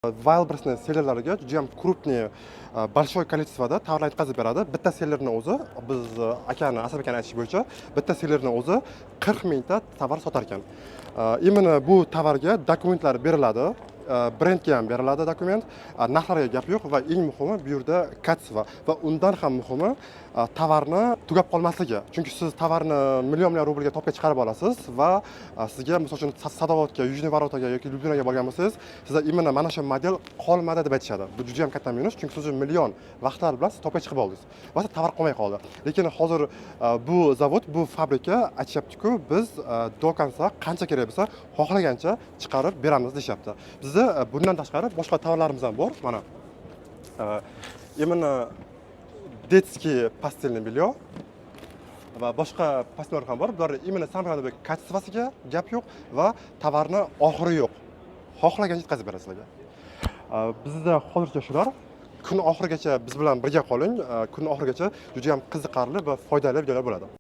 Wildberries'ni sellerlariga juda ham krupniy, большой количествоda tovarlar yetkazib beradi. Bitta sellerni o'zi biz akani, Asab akani aytishi bo'yicha bitta sellerni o'zi 40 mingta tovar sotar ekan. Именно bu tovarga dokumentlar beriladi. Brendga ham beriladi dokument, narxlarga gap yo'q va eng muhimi bu yerda kачество va undan ham muhimi tovarni tugab qolmasligi. Chunki siz tovarni million rublga topga chiqarib olasiz va sizga misol uchun Sadovatga, Yujniy Vorotaga yoki Lyubinaga borgan bo'lsangiz, sizda именно mana shu model qolmadi deb aytishadi. Bu juda ham katta minus, chunki siz million vaqtlar bilan siz topga chiqib oldingiz. Va tovar qolmay qoldi. Lekin hozir bu zavod, bu fabrika aytishyapti-ku, biz do konca qancha kerak bo'lsa, xohlagancha chiqarib beramiz deyapti. Bizda bundan tashqari boshqa tovarlarimiz ham bor. Mana именно детский pastelni bелье va boshqa pastellar ham bor. Bular именно samimiy kачествосiga gap yo'q va tovarni oxiri yo'q. Xohlagancha yetkazib beradi sizlarga. Bizda hozircha shular. Kun oxirigacha biz bilan birga qoling. Kun oxirigacha juda ham qiziqarli va foydali videolar bo'ladi.